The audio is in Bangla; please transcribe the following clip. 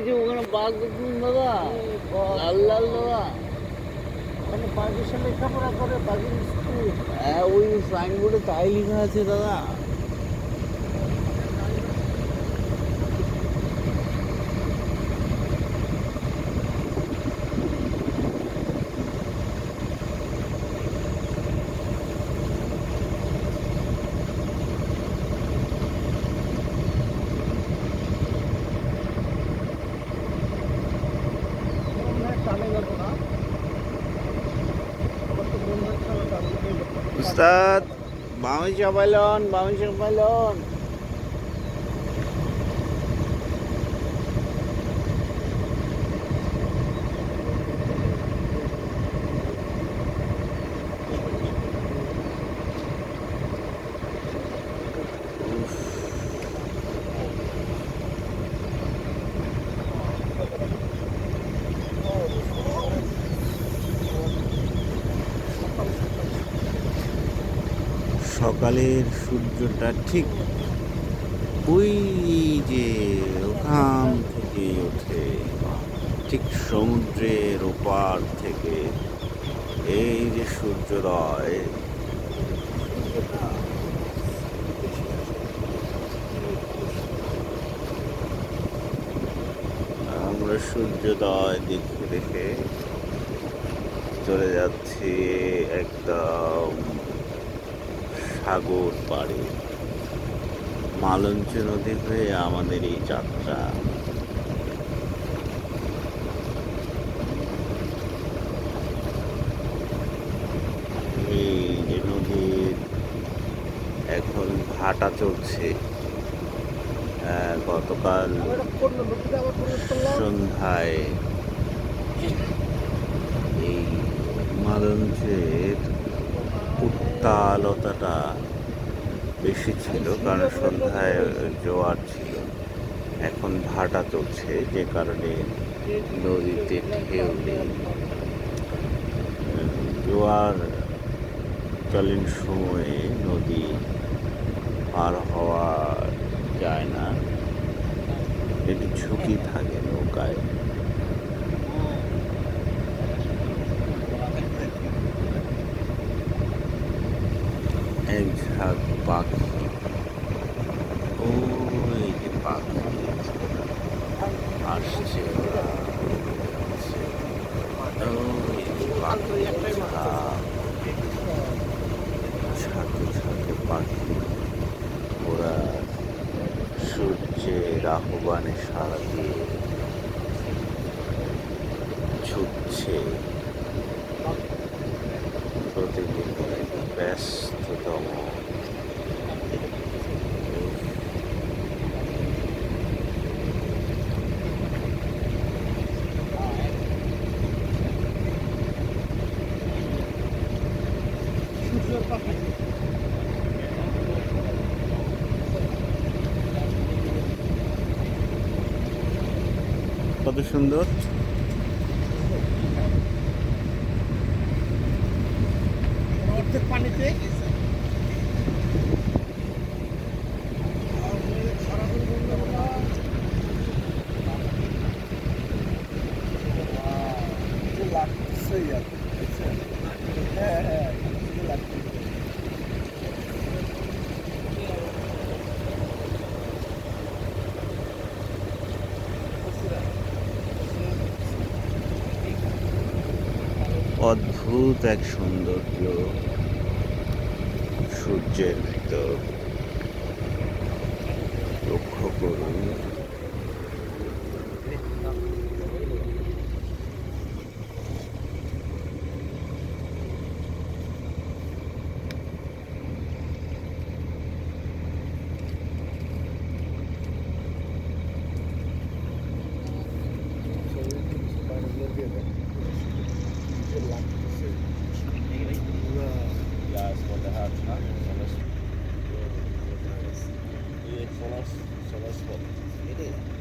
যে ওখানে বাঘ দেখুন দাদা, লাল লাল দাদা। ওখানে বাঘের সাথে লেখাপড়া করে বাঘের স্কুল। হ্যাঁ, ওই সাইনবোর্ডে তাই লেখা আছে দাদা। টানে যাবো না, আমার তো মন হচ্ছে না টানে যাবো। উস্তাদ, বামি চাপাইলন, বামি চাপাইলন। সকালের সূর্যটা ঠিক ওই যে ওখান থেকে ওঠে, ঠিক সমুদ্রের ওপার থেকে। এই যে সূর্যোদয়, আমরা সূর্যোদয় দেখে দেখে চলে যাচ্ছি একদম সাগর পাড়ে। মালঞ্চ নদী হয়ে আমাদের এই যাত্রা। এই যে নদীর এখন ভাটা চলছে। গতকাল সন্ধ্যায় এই মালঞ্চের উত্তালতাটা বেশি ছিল, কারণ সন্ধ্যায় জোয়ার ছিল। এখন ভাটা চলছে, যে কারণে নদীতে ঢেউ নেই। জোয়ার কালীন সময়ে নদী পার হওয়া যায় না, একটু ঝুঁকি থাকে নৌকায়। এক ঝাঁক পাখি, ওই যে পাখি আসছে, ওরা আসছে। ওই যে পাখি ঝাঁকে ঝাঁকে পাখি, ওরা সূর্যের আহ্বানে সাড়া দিয়ে ছুটছে। প্রতিদিনের ব্যস্ততম কত সুন্দর। অর্ধেক পানিতে হ্যাঁ হ্যাঁ অদ্ভুত এক সৌন্দর্য সূর্যের ভিতর, লক্ষ্য করুন। Ja, ist von der Hart, ne? Soll das? Soll das? Soll das?